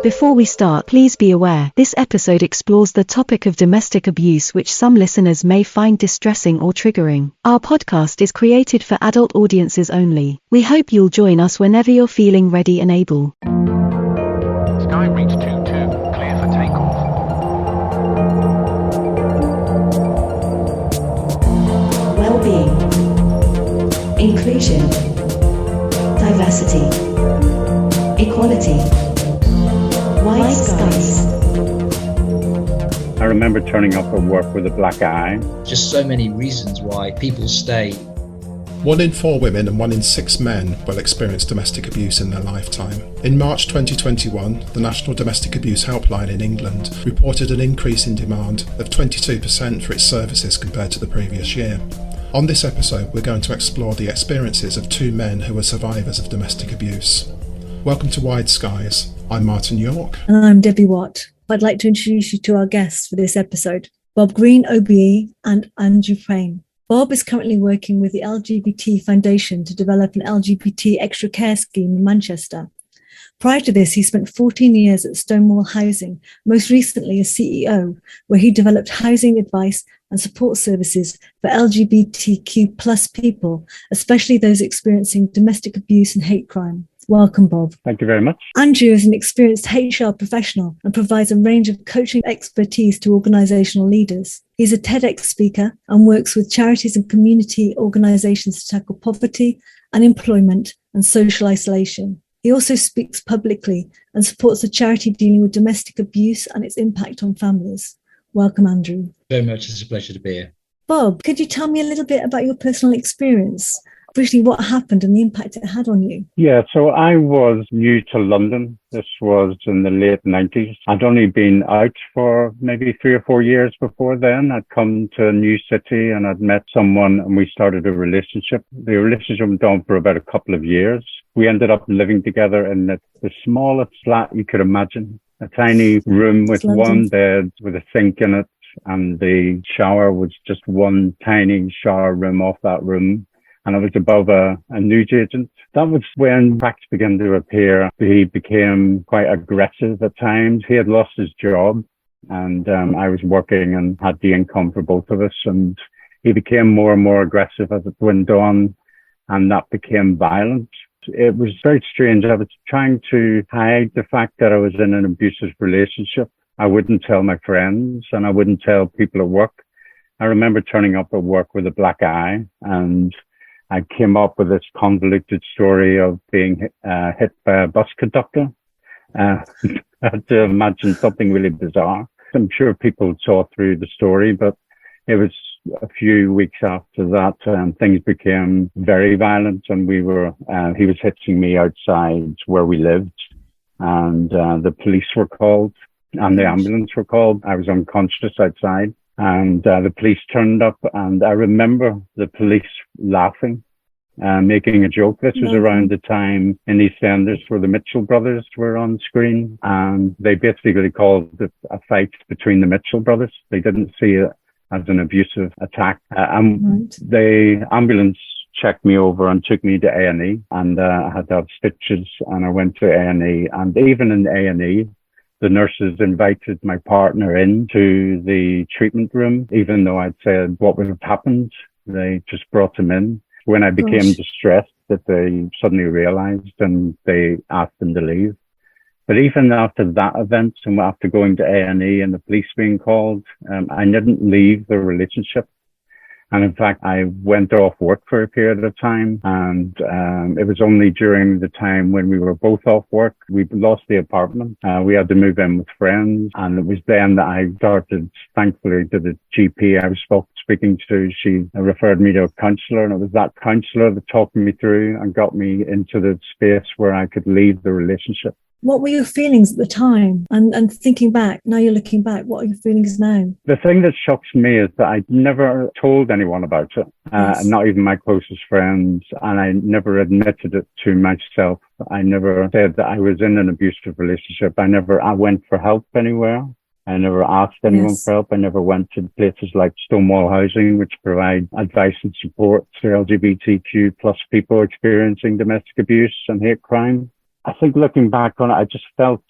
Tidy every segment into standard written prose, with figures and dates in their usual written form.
Before we start, please be aware, this episode explores the topic of domestic abuse, which some listeners may find distressing or triggering. Our podcast is created for adult audiences only. We hope you'll join us whenever you're feeling ready and able. Sky reach 2-2, clear for takeoff. Well-being, inclusion, diversity, equality. White skies. I remember turning up at work with a black eye. Just so many reasons why people stay. 1 in 4 women and 1 in 6 men will experience domestic abuse in their lifetime. In March 2021, the National Domestic Abuse Helpline in England reported an increase in demand of 22% for its services compared to the previous year. On this episode, we're going to explore the experiences of 2 men who were survivors of domestic abuse. Welcome to Wide Skies. I'm Martin York. And I'm Debbie Watt. I'd like to introduce you to our guests for this episode, Bob Green OBE and Andrew Frayne. Bob is currently working with the LGBT Foundation to develop an LGBT extra care scheme in Manchester. Prior to this, he spent 14 years at Stonewall Housing, most recently as CEO, where he developed housing advice and support services for LGBTQ plus people, especially those experiencing domestic abuse and hate crime. Welcome, Bob. Thank you very much. Andrew is an experienced HR professional and provides a range of coaching expertise to organisational leaders. He's a TEDx speaker and works with charities and community organisations to tackle poverty, unemployment and social isolation. He also speaks publicly and supports a charity dealing with domestic abuse and its impact on families. Welcome, Andrew. Very much. It's a pleasure to be here. Bob, could you tell me a little bit about your personal experience? Briefly, what happened and the impact it had on you? Yeah, so I was new to London. This was in the late 90s. I'd only been out for maybe 3 or 4 years before then. I'd come to a new city and I'd met someone and we started a relationship. The relationship went on for about a couple of years. We ended up living together in the smallest flat you could imagine. A tiny room with one bed with a sink in it, and the shower was just one tiny shower room off that room. And I was above a news agent. That was when facts began to appear. He became quite aggressive at times. He had lost his job and I was working and had the income for both of us. And he became more and more aggressive as it went on, and that became violent. It was very strange. I was trying to hide the fact that I was in an abusive relationship. I wouldn't tell my friends and I wouldn't tell people at work. I remember turning up at work with a black eye, and I came up with this convoluted story of being hit by a bus conductor. I had to imagine something really bizarre. I'm sure people saw through the story, but it was a few weeks after that, things became very violent, and he was hitting me outside where we lived, and the police were called and the ambulance were called. I was unconscious outside. And the police turned up, and I remember the police laughing, making a joke. This was around the time in EastEnders where the Mitchell brothers were on screen, and they basically called it a fight between the Mitchell brothers. They didn't see it as an abusive attack. The ambulance checked me over and took me to A&E, and I had to have stitches, and I went to A&E. And even in A&E, the nurses invited my partner into the treatment room, even though I'd said what would have happened. They just brought him in. When I became distressed, that they suddenly realized, and they asked him to leave. But even after that event, and after going to A&E and the police being called, I didn't leave the relationship. And in fact, I went off work for a period of time, and it was only during the time when we were both off work, we lost the apartment. We had to move in with friends, and it was then that I started, thankfully, to the GP I was speaking to. She referred me to a counsellor, and it was that counsellor that talked me through and got me into the space where I could leave the relationship. What were your feelings at the time? And thinking back, now you're looking back, what are your feelings now? The thing that shocks me is that I never told anyone about it, not even my closest friends, and I never admitted it to myself. I never said that I was in an abusive relationship. I went for help anywhere. I never asked anyone for help. I never went to places like Stonewall Housing, which provide advice and support to LGBTQ plus people experiencing domestic abuse and hate crime. I think looking back on it, I just felt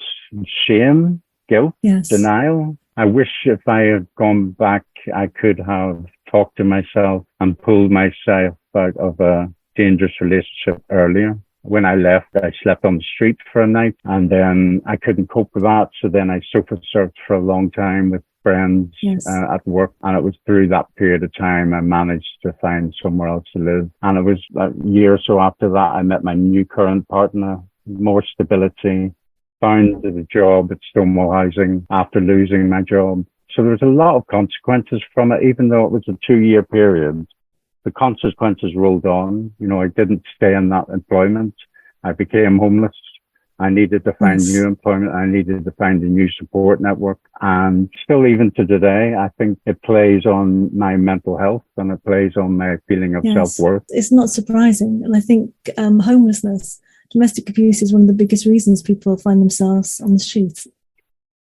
shame, guilt, Yes. denial. I wish if I had gone back, I could have talked to myself and pulled myself out of a dangerous relationship earlier. When I left, I slept on the street for a night, and then I couldn't cope with that. So then I sofa surfed for a long time with friends Yes. at work. And it was through that period of time I managed to find somewhere else to live. And it was a year or so after that, I met my new current partner, more stability, found a job at Stonewall Housing after losing my job. So there was a lot of consequences from it, even though it was a 2-year period. The consequences rolled on. You know, I didn't stay in that employment. I became homeless. I needed to find Yes. new employment. I needed to find a new support network. And still, even to today, I think it plays on my mental health and it plays on my feeling of Yes. self-worth. It's not surprising. And I think homelessness, domestic abuse is one of the biggest reasons people find themselves on the streets.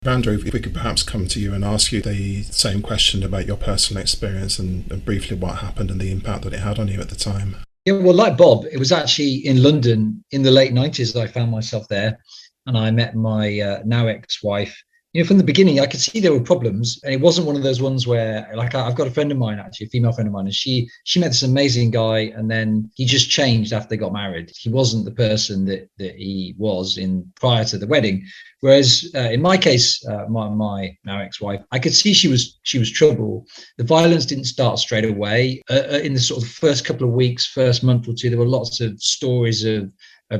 Andrew, if we could perhaps come to you and ask you the same question about your personal experience and briefly what happened and the impact that it had on you at the time. Yeah, well, like Bob, it was actually in London in the late 90s that I found myself there, and I met my now ex-wife. You know, from the beginning, I could see there were problems, and it wasn't one of those ones where, like, I've got a friend of mine, actually, a female friend of mine, and she met this amazing guy, and then he just changed after they got married. He wasn't the person that he was in prior to the wedding. Whereas in my case, my now ex-wife, I could see she was trouble. The violence didn't start straight away. In the sort of first couple of weeks, first month or two, there were lots of stories of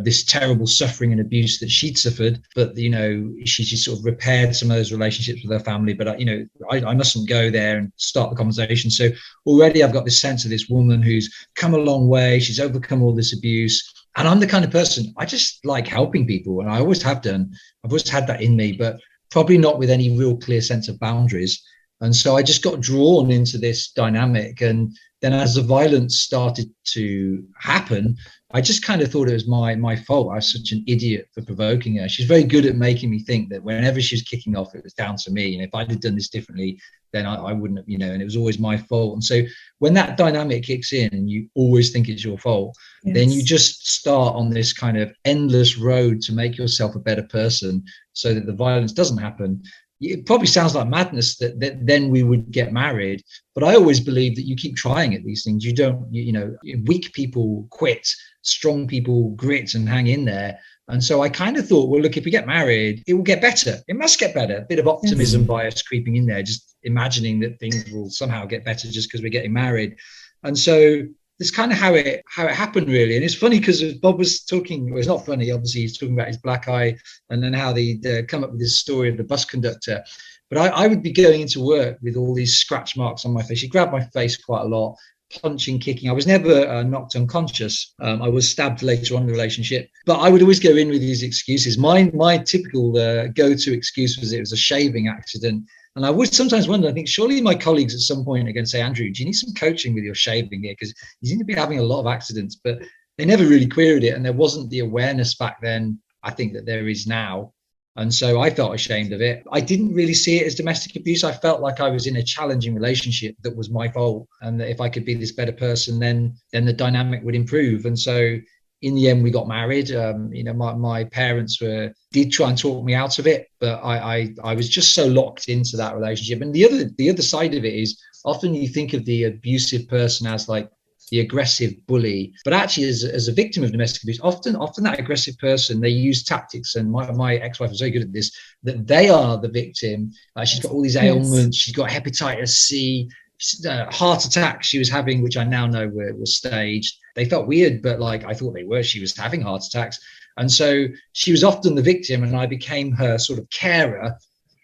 this terrible suffering and abuse that she'd suffered, but you know, she sort of repaired some of those relationships with her family. But you know, I mustn't go there and start the conversation. So already I've got this sense of this woman who's come a long way. She's overcome all this abuse, and I'm the kind of person, I just like helping people, and I always have done. I've always had that in me, but probably not with any real clear sense of boundaries. And so I just got drawn into this dynamic, and then as the violence started to happen, I just kind of thought it was my fault. I was such an idiot for provoking her. She's very good at making me think that whenever she was kicking off, it was down to me. And if I'd have done this differently, then I wouldn't have, you know, and it was always my fault. And so when that dynamic kicks in and you always think it's your fault, Yes. then you just start on this kind of endless road to make yourself a better person so that the violence doesn't happen. It probably sounds like madness that then we would get married, but I always believe that you keep trying at these things. You don't, you know, weak people quit, strong people grit and hang in there. And so I kind of thought, well, look, if we get married, it will get better. It must get better. A bit of optimism bias creeping in there, just imagining that things will somehow get better just because we're getting married. And so that's kind of how it happened, really. And it's funny because Bob was talking, well, it's not funny, obviously, he's talking about his black eye and then how they come up with this story of the bus conductor. But I would be going into work with all these scratch marks on my face. He grabbed my face quite a lot, punching, kicking. I was never knocked unconscious. I was stabbed later on in the relationship, but I would always go in with these excuses. My typical go-to excuse was it was a shaving accident. And I would sometimes wonder, I think surely my colleagues at some point are going to say, Andrew, do you need some coaching with your shaving here? Because you seem to be having a lot of accidents, but they never really queried it. And there wasn't the awareness back then, I think, that there is now. And so I felt ashamed of it. I didn't really see it as domestic abuse. I felt like I was in a challenging relationship that was my fault. And that if I could be this better person, then the dynamic would improve. And so in the end, we got married. You know, my parents did try and talk me out of it, but I was just so locked into that relationship. And the other side of it is often you think of the abusive person as like the aggressive bully, but actually as a victim of domestic abuse, often that aggressive person, they use tactics. And my ex-wife was very good at this, that they are the victim. She's got all these ailments. She's got hepatitis C. Heart attacks she was having, which I now know were staged. They felt weird, but like I thought they were. She was having heart attacks. And so she was often the victim, and I became her sort of carer,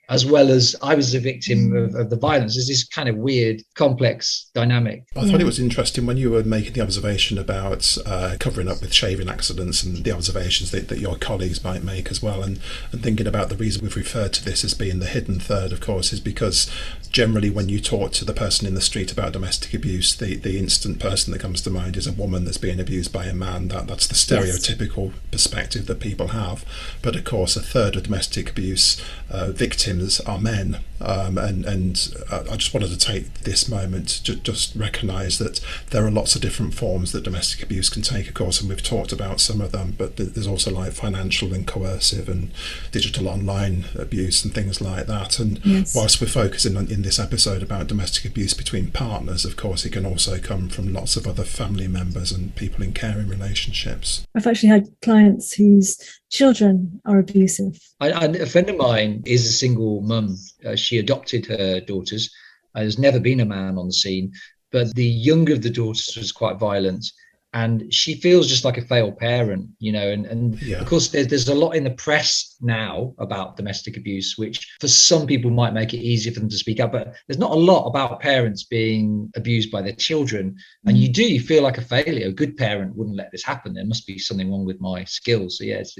as well as I was a victim of the violence. There's this kind of weird, complex dynamic. I thought it was interesting when you were making the observation about covering up with shaving accidents and the observations that your colleagues might make as well, and thinking about the reason we've referred to this as being the hidden third, of course, is because generally when you talk to the person in the street about domestic abuse, the instant person that comes to mind is a woman that's being abused by a man. That's the stereotypical perspective that people have. But of course, a third of domestic abuse victims victims are men. And I just wanted to take this moment to just recognise that there are lots of different forms that domestic abuse can take, of course, and we've talked about some of them, but there's also like financial and coercive and digital online abuse and things like that. And whilst we're focusing in this episode about domestic abuse between partners, of course, it can also come from lots of other family members and people in caring relationships. I've actually had clients whose children are abusive. A friend of mine is a single mum. She adopted her daughters. There's never been a man on the scene, but the younger of the daughters was quite violent. And she feels just like a failed parent, you know, and of course there's a lot in the press now about domestic abuse, which for some people might make it easier for them to speak up, but there's not a lot about parents being abused by their children. And you feel like a failure. A good parent wouldn't let this happen. There must be something wrong with my skills. So yeah, it's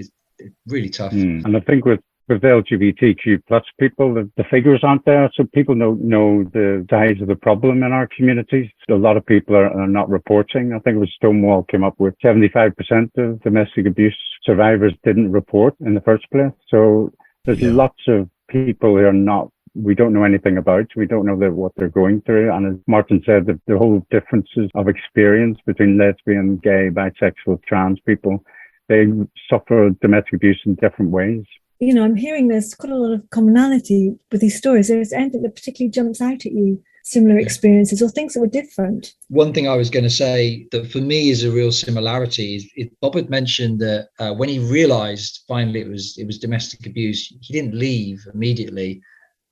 really tough. And I think with LGBTQ plus people, the figures aren't there, so people don't know the size of the problem in our communities. A lot of people are not reporting. I think it was Stonewall came up with 75% of domestic abuse survivors didn't report in the first place. So there's lots of people who we don't know anything about. We don't know what they're going through. And as Martin said, the whole differences of experience between lesbian, gay, bisexual, trans people, they suffer domestic abuse in different ways. You know, I'm hearing there's quite a lot of commonality with these stories. Is there anything that particularly jumps out at you? Similar experiences or things that were different? One thing I was going to say that for me is a real similarity is Bob had mentioned that when he realised finally it was domestic abuse, he didn't leave immediately.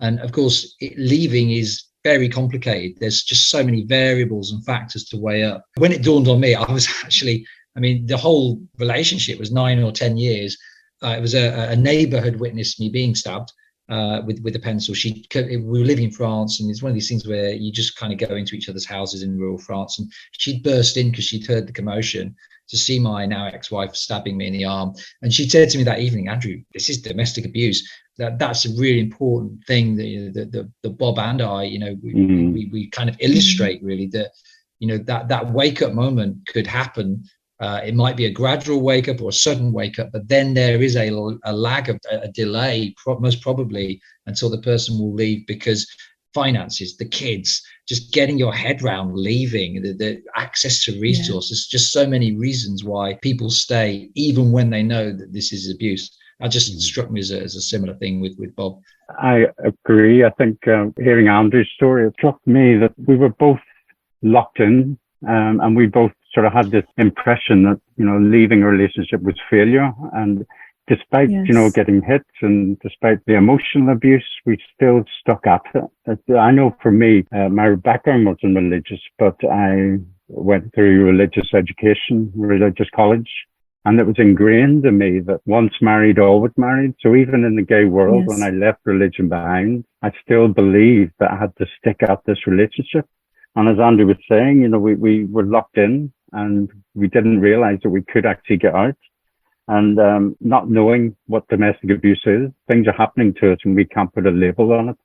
And of course, leaving is very complicated. There's just so many variables and factors to weigh up. When it dawned on me, the whole relationship was 9 or 10 years. It was a neighbour had witnessed me being stabbed with a pencil. We were living in France, and it's one of these things where you just kind of go into each other's houses in rural France. And she'd burst in because she'd heard the commotion to see my now ex-wife stabbing me in the arm. And she said to me that evening, "Andrew, this is domestic abuse." That's a really important thing that Bob and I, we kind of illustrate really that, that wake up moment could happen. It might be a gradual wake up or a sudden wake up, but then there is a lag of a delay, most probably until the person will leave, because finances, the kids, just getting your head round leaving, the access to resources, just so many reasons why people stay, even when they know that this is abuse. That just struck me as a similar thing with Bob. I agree. I think hearing Andrew's story, it struck me that we were both locked in, and we both sort of had this impression that, leaving a relationship was failure. And despite, getting hit and despite the emotional abuse, we still stuck at it. I know for me, my background wasn't religious, but I went through religious education, religious college. And it was ingrained in me that once married, always married. So even in the gay world, when I left religion behind, I still believed that I had to stick at this relationship. And as Andy was saying, we were locked in and we didn't realize that we could actually get out. And not knowing what domestic abuse is, things are happening to us and we can't put a label on it.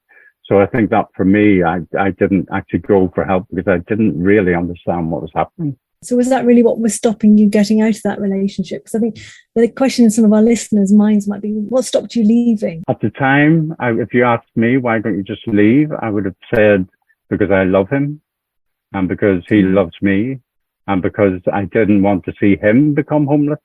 So I think that for me, I didn't actually go for help because I didn't really understand what was happening. So was that really what was stopping you getting out of that relationship? Because I think the question in some of our listeners' minds might be, what stopped you leaving? At the time, if you asked me, why don't you just leave? I would have said, because I love him and because he loves me and because I didn't want to see him become homeless.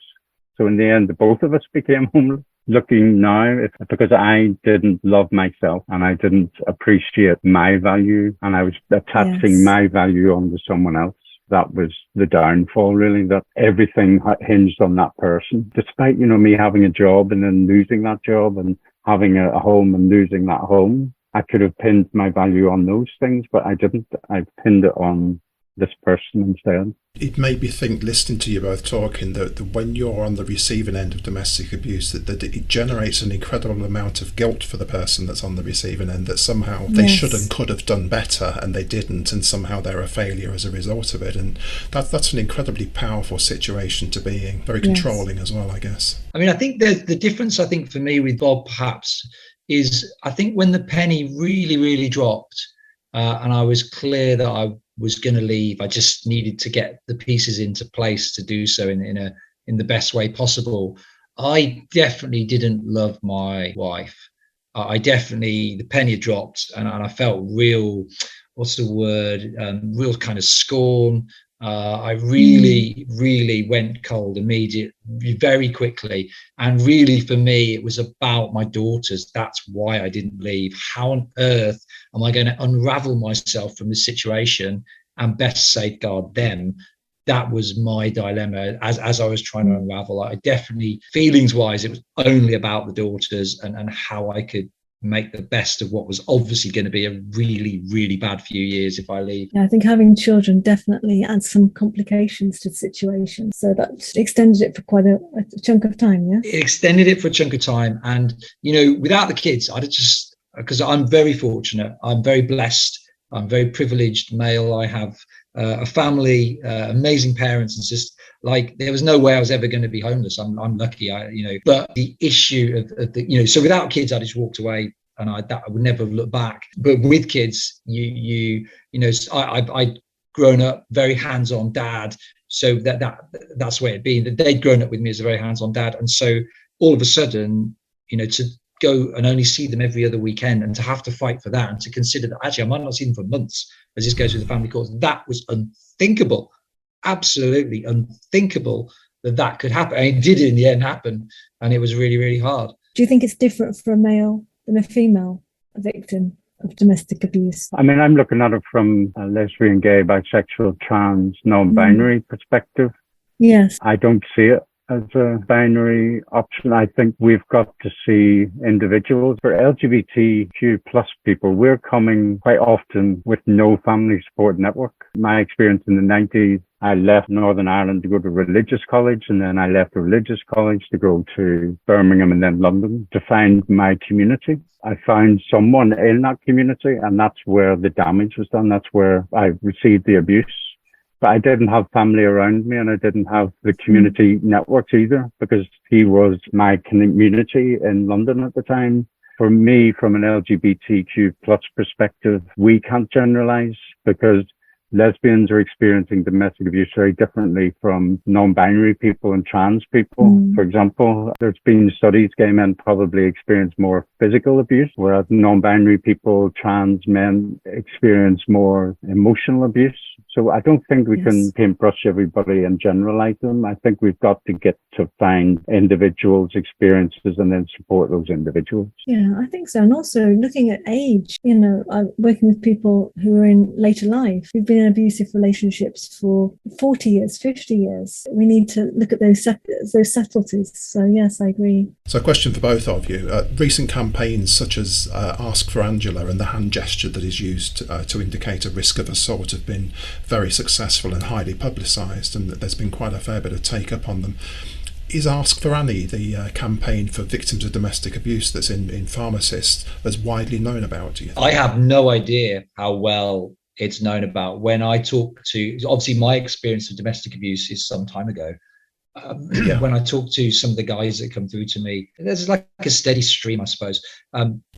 So in the end, both of us became homeless. Looking now, it's because I didn't love myself and I didn't appreciate my value and I was attaching my value onto someone else. That was the downfall, really, that everything hinged on that person. Despite, me having a job and then losing that job and having a home and losing that home, I could have pinned my value on those things, but I didn't. I pinned it on this person instead. It made me think, listening to you both talking, that when you're on the receiving end of domestic abuse, that it generates an incredible amount of guilt for the person that's on the receiving end, that somehow they should and could have done better and they didn't, and somehow they're a failure as a result of it. And that's an incredibly powerful situation to be in, very controlling as well, I guess. I mean, I think the difference, I think, for me with Bob perhaps is, I think when the penny really, really dropped and I was clear that I was going to leave, I just needed to get the pieces into place to do so in the best way possible. I definitely didn't love my wife. I definitely, the penny had dropped, and I felt real, what's the word, real kind of scorn. I really went cold immediately, very quickly. And really, for me, it was about my daughters. That's why I didn't leave. How on earth am I going to unravel myself from this situation and best safeguard them? That was my dilemma as I was trying to unravel. I definitely, feelings wise, it was only about the daughters and how I could make the best of what was obviously going to be a really bad few years if I leave. Yeah, I think having children definitely adds some complications to the situation. So that extended it for quite a chunk of time, yeah? It extended it for a chunk of time. And, you know, without the kids, I'd have just, because I'm very fortunate, I'm very blessed, I'm very privileged male. I have a family, amazing parents, and just like there was no way I was ever going to be homeless. I'm lucky, but the issue of the, so without kids, I just walked away, and I would never look back. But with kids, I'd grown up very hands-on dad, so that's where it'd been. That they'd grown up with me as a very hands-on dad, and so all of a sudden, to go and only see them every other weekend, and to have to fight for that, and to consider that actually I might not see them for months as this goes through the family courts, that was unthinkable, absolutely unthinkable that could happen. And it did in the end happen, and it was really hard. Do you think it's different for a male than a female victim of domestic abuse? I mean, I'm looking at it from a lesbian, gay, bisexual, trans, non-binary perspective. Yes. I don't see it as a binary option. I think we've got to see individuals. For LGBTQ plus people, we're coming quite often with no family support network. My experience in the 90s, I left Northern Ireland to go to religious college, and then I left religious college to go to Birmingham and then London to find my community. I found someone in that community, and that's where the damage was done. That's where I received the abuse. But I didn't have family around me, and I didn't have the community networks either, because he was my community in London at the time. For me, from an LGBTQ plus perspective, we can't generalize, because lesbians are experiencing domestic abuse very differently from non-binary people and trans people. For example, there's been studies gay men probably experience more physical abuse, whereas non-binary people, trans men, experience more emotional abuse. So I don't think we can paintbrush everybody and generalize them. I think we've got to get to find individuals' experiences and then support those individuals. Yeah, I think so. And also looking at age, I'm working with people who are in later life, who've been in abusive relationships for 40 years, 50 years. We need to look at those subtleties. So yes, I agree. So a question for both of you. Recent campaigns such as Ask for Angela and the hand gesture that is used to indicate a risk of assault have been very successful and highly publicised, and there's been quite a fair bit of take up on them. Is Ask for Annie, the campaign for victims of domestic abuse that's in pharmacists, as widely known about, do you think? I have no idea how well it's known about. When I talk to, obviously my experience of domestic abuse is some time ago. When I talk to some of the guys that come through to me, there's like a steady stream, I suppose.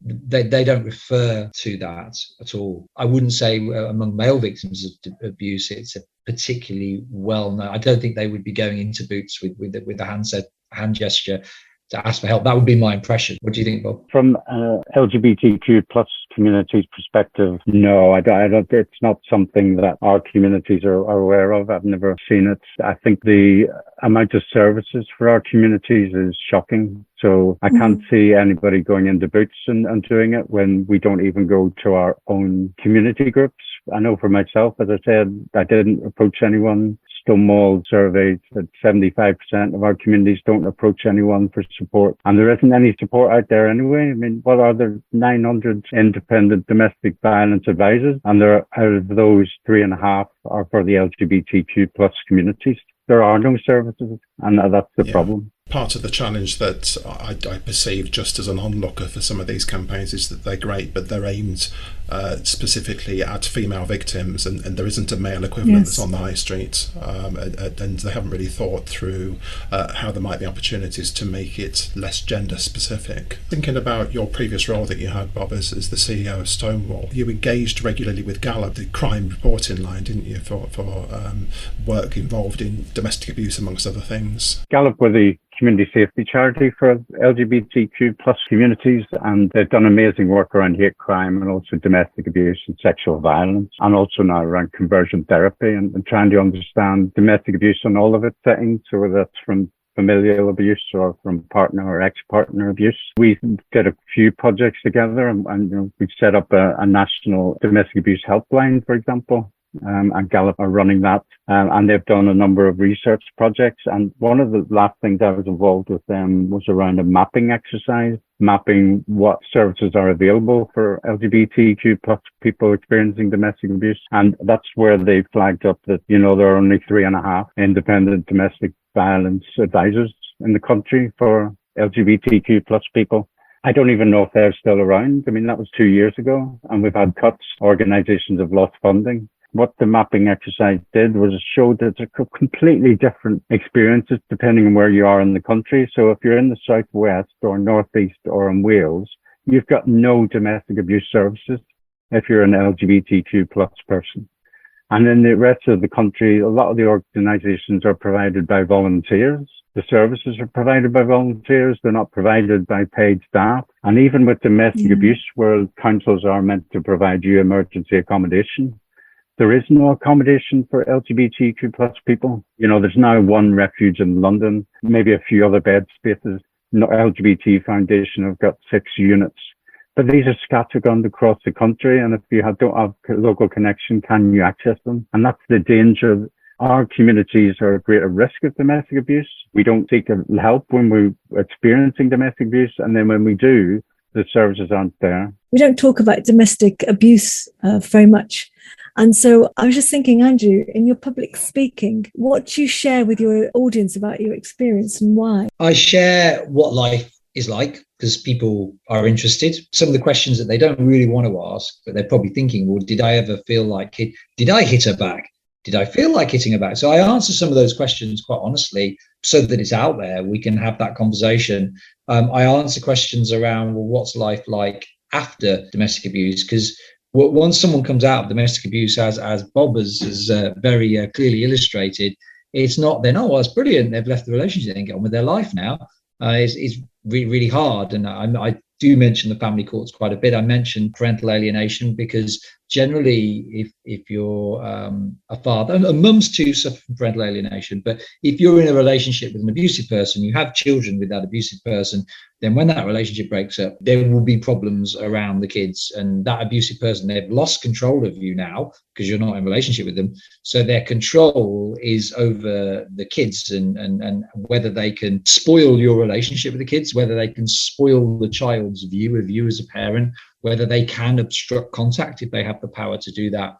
They don't refer to that at all. I wouldn't say among male victims of abuse it's a particularly well known. I don't think they would be going into Boots with the hand gesture to ask for help. That would be my impression. What do you think, Bob? From LGBTQ plus community's perspective, no, I don't. It's not something that our communities are aware of. I've never seen it. I think the amount of services for our communities is shocking. So I can't see anybody going into Boots and doing it when we don't even go to our own community groups. I know for myself, as I said, I didn't approach anyone. Stonewall surveyed that 75% of our communities don't approach anyone for support. And there isn't any support out there anyway. I mean, what are there? 900 independent domestic violence advisors, and out of those, 3.5 are for the LGBTQ plus communities. There are no services, and that's the problem. Part of the challenge that I perceive just as an onlooker for some of these campaigns is that they're great, but they're aimed specifically at female victims, and there isn't a male equivalent that's on the high street, and they haven't really thought through how there might be opportunities to make it less gender specific. Thinking about your previous role that you had, Bob, as the CEO of Stonewall, you engaged regularly with GALOP, the crime reporting line, didn't you, for work involved in domestic abuse amongst other things? GALOP were the community safety charity for LGBTQ plus communities, and they've done amazing work around hate crime and also domestic abuse and sexual violence, and also now around conversion therapy and trying to understand domestic abuse in all of its settings, so whether that's from familial abuse or from partner or ex-partner abuse. We did a few projects together, and we set up a national domestic abuse helpline, for example. And GALOP are running that, and they've done a number of research projects. And one of the last things I was involved with them was around a mapping exercise, mapping what services are available for LGBTQ plus people experiencing domestic abuse. And that's where they flagged up that, there are only 3.5 independent domestic violence advisors in the country for LGBTQ plus people. I don't even know if they're still around. I mean, that was 2 years ago, and we've had cuts. Organizations have lost funding. What the mapping exercise did was it showed that there are completely different experiences depending on where you are in the country. So if you're in the southwest or northeast or in Wales, you've got no domestic abuse services if you're an LGBTQ plus person. And in the rest of the country, a lot of the organizations are provided by volunteers. The services are provided by volunteers. They're not provided by paid staff. And even with domestic abuse, where councils are meant to provide you emergency accommodation, there is no accommodation for LGBTQ plus people. There's now one refuge in London, maybe a few other bed spaces. LGBT Foundation have got 6 units, but these are scattergun across the country. And if you don't have local connection, can you access them? And that's the danger. Our communities are at greater risk of domestic abuse. We don't seek help when we're experiencing domestic abuse. And then when we do, the services aren't there. We don't talk about domestic abuse very much. And so I was just thinking, Andrew, in your public speaking, what do you share with your audience about your experience and why? I share what life is like because people are interested. Some of the questions that they don't really want to ask, but they're probably thinking, well, did I ever feel like did I hit her back? Did I feel like hitting her back? So I answer some of those questions quite honestly so that it's out there. We can have that conversation. I answer questions around, well, what's life like after domestic abuse? Because once someone comes out of domestic abuse, as Bob has very clearly illustrated, it's not then, oh, well, that's brilliant, they've left the relationship and get on with their life now. It's really hard. And I do mention the family courts quite a bit. I mentioned parental alienation because generally, if you're a father, and mums too suffer from parental alienation, but if you're in a relationship with an abusive person, you have children with that abusive person, then when that relationship breaks up, there will be problems around the kids. And that abusive person, they've lost control of you now because you're not in a relationship with them. So their control is over the kids and whether they can spoil your relationship with the kids, whether they can spoil the child's view of you as a parent, whether they can obstruct contact if they have the power to do that.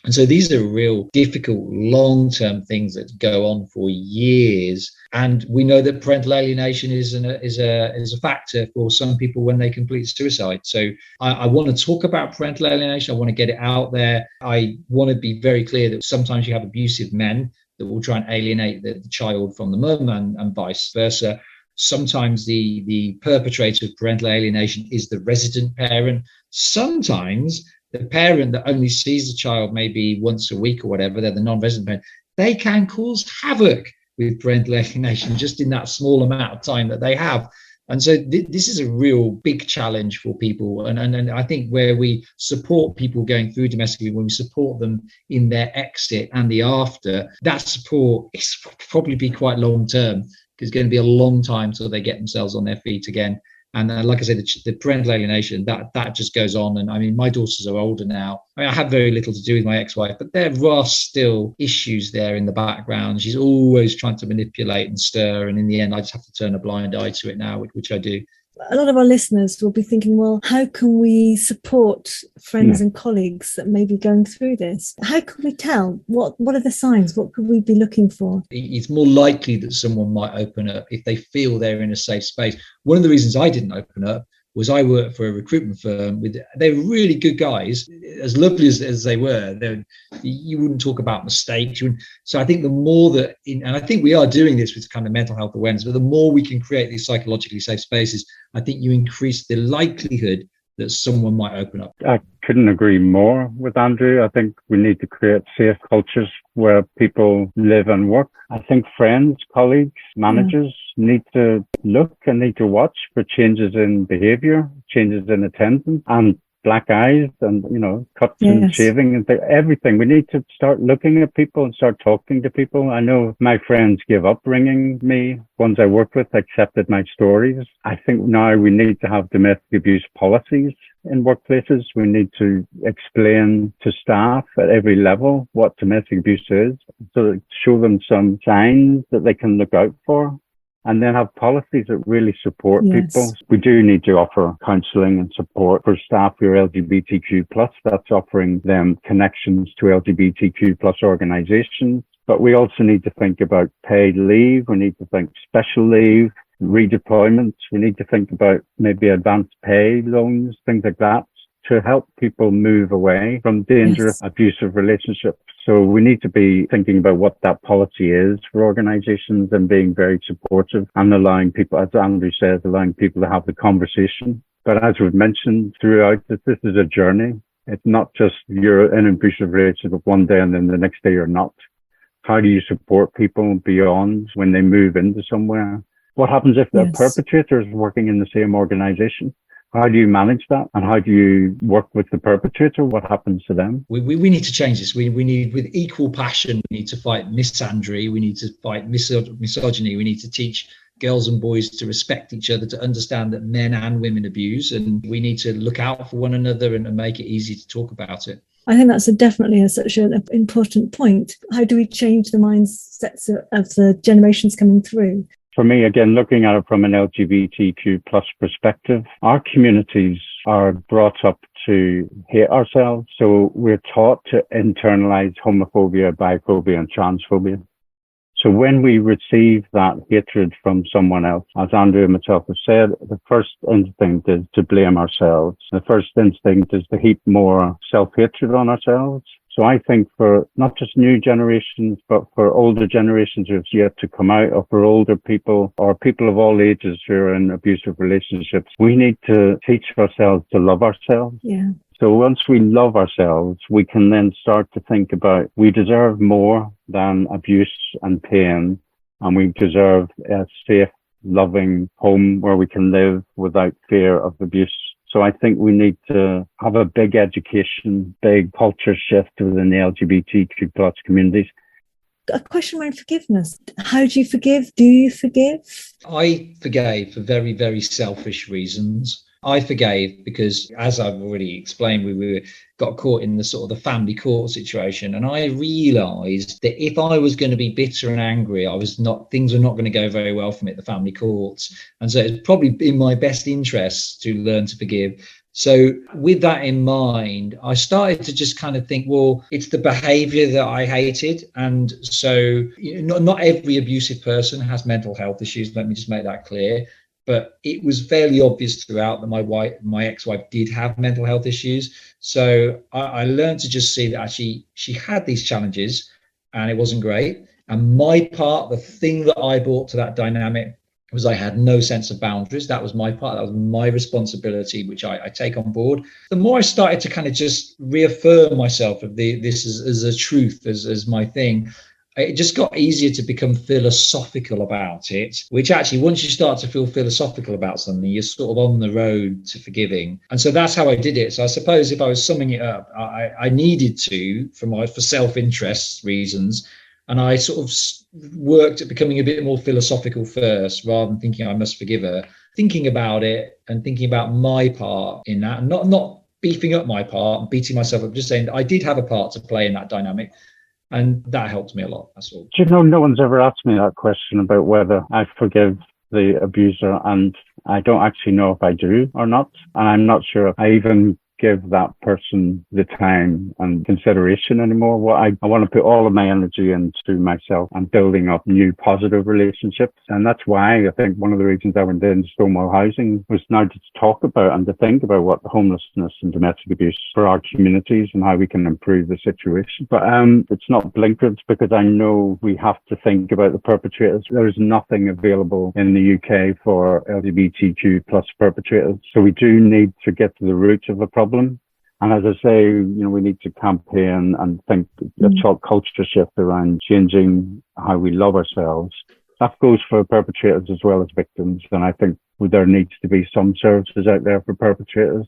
And so these are real difficult long-term things that go on for years. And we know that parental alienation is a factor for some people when they complete suicide. So I want to talk about parental alienation. I want to get it out there. I want to be very clear that sometimes you have abusive men that will try and alienate the child from the mum and vice versa. Sometimes the perpetrator of parental alienation is the resident parent. Sometimes the parent that only sees the child maybe once a week or whatever, they're the non-resident parent, they can cause havoc with parental alienation just in that small amount of time that they have. And so this is a real big challenge for people. And I think where we support people going through domestic abuse, when we support them in their exit and the after, that support is probably be quite long term. It's going to be a long time till they get themselves on their feet again. And like I said, the parental alienation, that just goes on. And I mean, my daughters are older now. I mean, I have very little to do with my ex-wife, but there are still issues there in the background. She's always trying to manipulate and stir. And in the end, I just have to turn a blind eye to it now, which I do. A lot of our listeners will be thinking, well, how can we support friends and colleagues that may be going through this? How can we tell? What are the signs? What could we be looking for? It's more likely that someone might open up if they feel they're in a safe space. One of the reasons I didn't open up was I worked for a recruitment firm they were really good guys, as lovely as they were. You wouldn't talk about mistakes. So I think the more that, and I think we are doing this with kind of mental health awareness, but the more we can create these psychologically safe spaces, I think you increase the likelihood that someone might open up. I couldn't agree more with Andrew. I think we need to create safe cultures where people live and work. I think friends, colleagues, managers need to look and need to watch for changes in behavior, changes in attendance, and black eyes and, cuts and shaving and everything. We need to start looking at people and start talking to people. I know my friends gave up ringing me. Ones I worked with accepted my stories. I think now we need to have domestic abuse policies in workplaces. We need to explain to staff at every level what domestic abuse is, so show them some signs that they can look out for, and then have policies that really support people. We do need to offer counselling and support for staff who are LGBTQ+. That's offering them connections to LGBTQ+ organisations. But we also need to think about paid leave. We need to think special leave, redeployment. We need to think about maybe advanced pay loans, things like that, to help people move away from dangerous, abusive relationships. So we need to be thinking about what that policy is for organizations and being very supportive and allowing people, as Andrew says, allowing people to have the conversation. But as we've mentioned throughout this is a journey. It's not just you're in an abusive relationship one day and then the next day you're not. How do you support people beyond when they move into somewhere? What happens if the perpetrator is working in the same organization? How do you manage that? And how do you work with the perpetrator? What happens to them? We need to change this. We need, with equal passion, we need to fight misandry. We need to fight misogyny. We need to teach girls and boys to respect each other, to understand that men and women abuse. And we need to look out for one another and make it easy to talk about it. I think that's definitely such an important point. How do we change the mindsets of the generations coming through? For me, again, looking at it from an LGBTQ+ perspective, our communities are brought up to hate ourselves. So we're taught to internalize homophobia, biphobia, and transphobia. So when we receive that hatred from someone else, as Andrew and myself have said, the first instinct is to blame ourselves. The first instinct is to heap more self-hatred on ourselves. So I think for not just new generations, but for older generations who have yet to come out, or for older people or people of all ages who are in abusive relationships, we need to teach ourselves to love ourselves. Yeah. So once we love ourselves, we can then start to think about we deserve more than abuse and pain, and we deserve a safe, loving home where we can live without fear of abuse. So I think we need to have a big education, big culture shift within the LGBTQ+ communities. A question around forgiveness. How do you forgive? Do you forgive? I forgave for very, very selfish reasons. I forgave because, as I've already explained, we got caught in the sort of the family court situation, and I realised that if I was going to be bitter and angry, things were not going to go very well for me at the family courts, and so it's probably in my best interest to learn to forgive. So with that in mind, I started to just kind of think, well, it's the behaviour that I hated, and so not every abusive person has mental health issues. Let me just make that clear. But it was fairly obvious throughout that my ex-wife did have mental health issues. So I learned to just see that actually she had these challenges and it wasn't great. And my part, the thing that I brought to that dynamic, was I had no sense of boundaries. That was my part. That was my responsibility, which I take on board. The more I started to kind of just reaffirm myself of this as a truth, as my thing, it just got easier to become philosophical about it, which actually, once you start to feel philosophical about something, you're sort of on the road to forgiving. And so that's how I did it. So I suppose if I was summing it up, I needed to, for self-interest reasons, and I sort of worked at becoming a bit more philosophical first, rather than thinking I must forgive her, thinking about it and thinking about my part in that, and not beefing up my part and beating myself up, just saying I did have a part to play in that dynamic. And that helped me a lot. That's all. Do you know, no one's ever asked me that question about whether I forgive the abuser, and I don't actually know if I do or not. And I'm not sure if I even give that person the time and consideration anymore. I want to put all of my energy into myself and building up new positive relationships. And that's why I think one of the reasons I went into Stonewall Housing was now to talk about and to think about what homelessness and domestic abuse for our communities and how we can improve the situation. But it's not blinkered, because I know we have to think about the perpetrators. There is nothing available in the UK for LGBTQ plus perpetrators. So we do need to get to the root of the problem. And as I say, we need to campaign and think a culture shift around changing how we love ourselves. That goes for perpetrators as well as victims. And I think there needs to be some services out there for perpetrators.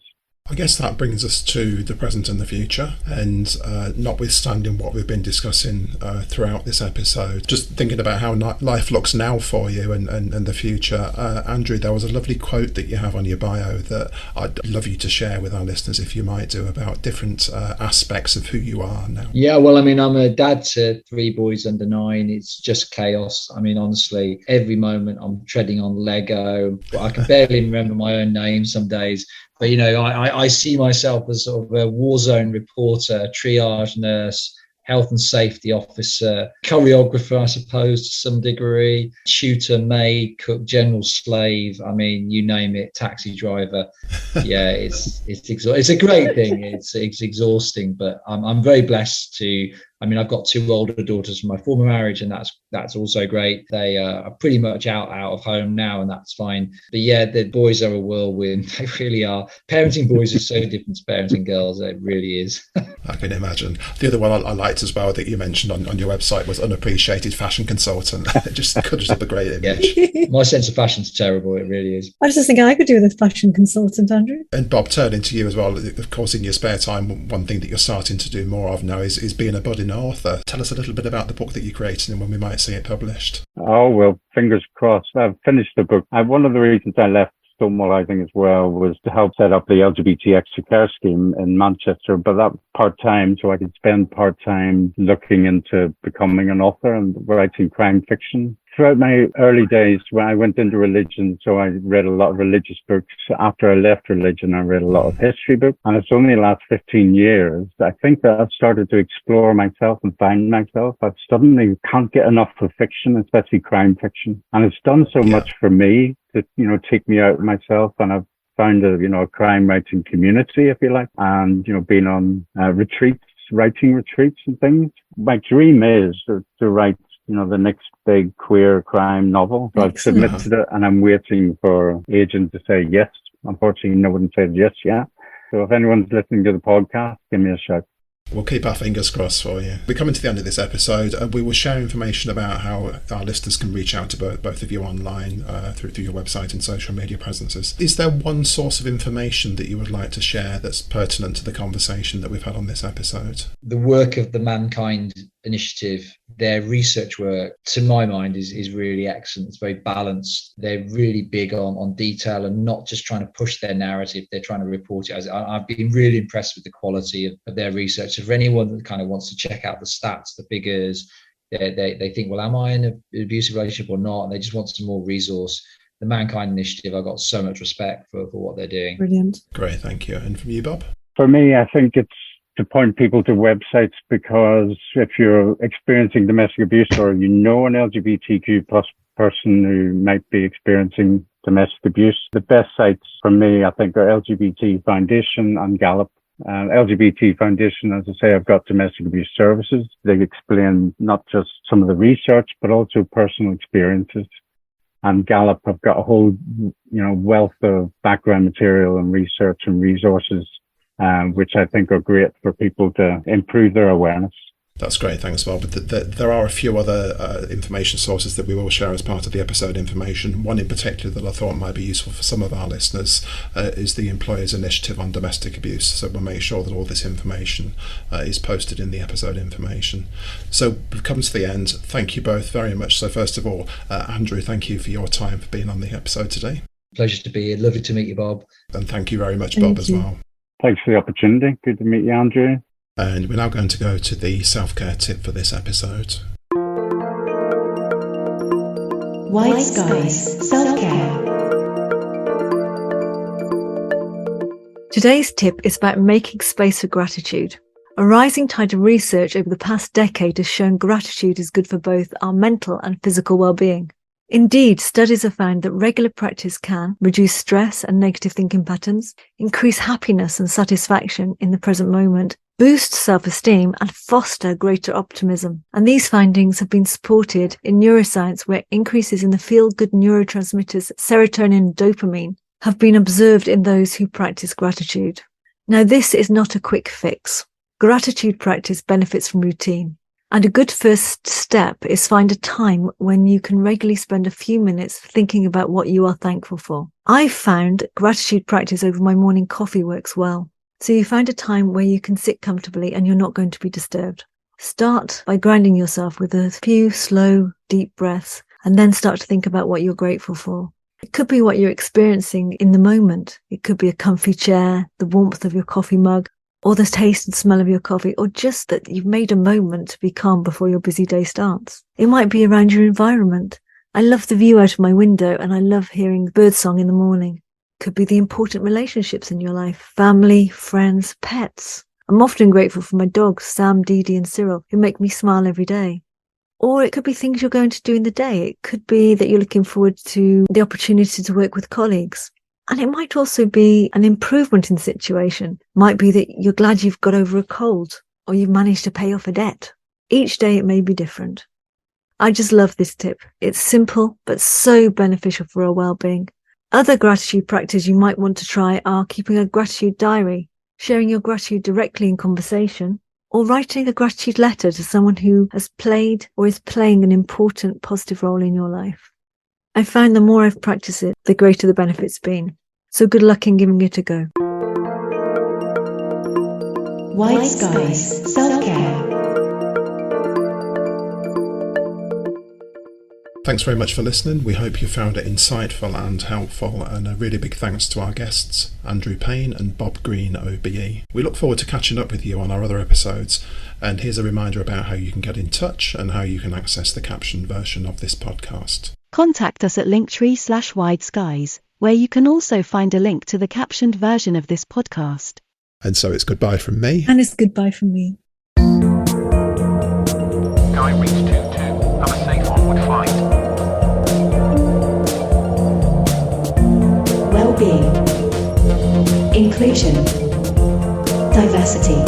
I guess that brings us to the present and the future, and notwithstanding what we've been discussing throughout this episode, just thinking about how life looks now for you and the future. Andrew, there was a lovely quote that you have on your bio that I'd love you to share with our listeners, if you might do, about different aspects of who you are now. Yeah, well, I mean, I'm a dad to 3 boys under 9. It's just chaos. I mean, honestly, every moment I'm treading on Lego. I can barely remember my own name some days. But, I see myself as sort of a war zone reporter, triage nurse, health and safety officer, choreographer, I suppose, to some degree, tutor, maid, cook, general slave. I mean, you name it, taxi driver. Yeah, it's a great thing. It's exhausting, but I'm very blessed to. I mean, I've got 2 older daughters from my former marriage, and that's also great. They are pretty much out of home now, and that's fine. But yeah, the boys are a whirlwind. They really are. Parenting boys is so different to parenting girls. It really is. I can imagine. The other one I liked as well that you mentioned on your website was unappreciated fashion consultant. It just conjures up a great image. Yeah. My sense of fashion's terrible. It really is. I was just thinking I could do with a fashion consultant, Andrew. And Bob, turning to you as well, of course, in your spare time, one thing that you're starting to do more of now is being a budding author. Tell us a little bit about the book that you created and when we might see it published. Oh, well, fingers crossed. I've finished the book. One of the reasons I left Stonewall Housing as well was to help set up the LGBT extra care scheme in Manchester, but that part-time, so I could spend part-time looking into becoming an author and writing crime fiction. Throughout my early days, when I went into religion, so I read a lot of religious books. After I left religion, I read a lot of history books. And it's only the last 15 years, I think that I've started to explore myself and find myself. I suddenly can't get enough of fiction, especially crime fiction. And it's done so much for me to, take me out of myself. And I've found a crime writing community, if you like, and, been on retreats, writing retreats and things. My dream is to write the next big queer crime novel. So I've submitted it and I'm waiting for agent to say yes. Unfortunately, no one said yes yet. So if anyone's listening to the podcast, give me a shout. We'll keep our fingers crossed for you. We're coming to the end of this episode, and we will share information about how our listeners can reach out to both of you online through your website and social media presences. Is there one source of information that you would like to share that's pertinent to the conversation that we've had on this episode? The work of the Mankind Initiative, their research work, to my mind, is really excellent. It's very balanced. They're really big on detail and not just trying to push their narrative. They're trying to report it. I've been really impressed with the quality of their research. So for anyone that kind of wants to check out the stats, the figures, they think, well, am I in an abusive relationship or not? And they just want some more resource. The Mankind Initiative, I've got so much respect for what they're doing. Brilliant. Great, thank you. And from you, Bob? For me, I think it's to point people to websites, because if you're experiencing domestic abuse or an LGBTQ plus person who might be experiencing domestic abuse, the best sites for me, I think, are LGBT Foundation and GALOP. LGBT Foundation, as I say, I've got domestic abuse services. They explain not just some of the research, but also personal experiences. And GALOP have got a whole, wealth of background material and research and resources, which I think are great for people to improve their awareness. That's great, thanks, Bob. There are a few other information sources that we will share as part of the episode information. One in particular that I thought might be useful for some of our listeners is the Employers Initiative on Domestic Abuse. So we'll make sure that all this information is posted in the episode information. So we've come to the end. Thank you both very much. So first of all, Andrew, thank you for your time for being on the episode today. Pleasure to be here. Lovely to meet you, Bob. And thank you very much, Bob, as well. Thanks for the opportunity. Good to meet you, Andrew. And we're now going to go to the self-care tip for this episode. White Skies Self-Care. Today's tip is about making space for gratitude. A rising tide of research over the past decade has shown gratitude is good for both our mental and physical well-being. Indeed, studies have found that regular practice can reduce stress and negative thinking patterns, increase happiness and satisfaction in the present moment, boost self-esteem, and foster greater optimism. And these findings have been supported in neuroscience, where increases in the feel-good neurotransmitters serotonin and dopamine have been observed in those who practice gratitude. Now, this is not a quick fix. Gratitude practice benefits from routine. And a good first step is find a time when you can regularly spend a few minutes thinking about what you are thankful for. I've found gratitude practice over my morning coffee works well. So you find a time where you can sit comfortably and you're not going to be disturbed. Start by grounding yourself with a few slow, deep breaths, and then start to think about what you're grateful for. It could be what you're experiencing in the moment. It could be a comfy chair, the warmth of your coffee mug, or the taste and smell of your coffee, or just that you've made a moment to be calm before your busy day starts. It might be around your environment. I love the view out of my window and I love hearing birdsong in the morning. It could be the important relationships in your life, family, friends, pets. I'm often grateful for my dogs, Sam, Dee Dee and Cyril, who make me smile every day. Or it could be things you're going to do in the day. It could be that you're looking forward to the opportunity to work with colleagues. And it might also be an improvement in the situation. It might be that you're glad you've got over a cold or you've managed to pay off a debt. Each day it may be different. I just love this tip. It's simple, but so beneficial for our well-being. Other gratitude practices you might want to try are keeping a gratitude diary, sharing your gratitude directly in conversation, or writing a gratitude letter to someone who has played or is playing an important positive role in your life. I found the more I've practiced it, the greater the benefit's been. So good luck in giving it a go. Wide Skies Self-Care. Thanks very much for listening. We hope you found it insightful and helpful, and a really big thanks to our guests, Andrew Payne and Bob Green OBE. We look forward to catching up with you on our other episodes, and here's a reminder about how you can get in touch and how you can access the captioned version of this podcast. Contact us at linktree/Wide Skies, where you can also find a link to the captioned version of this podcast. And so it's goodbye from me. And it's goodbye from me. Sky reached 2-2. Have a safe onward flight. Well-being, inclusion, diversity,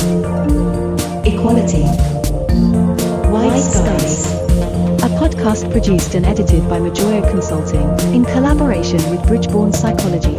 equality. Wide Skies, a podcast produced and edited by Majoya Consulting in collaboration with Bridgeborn Psychology.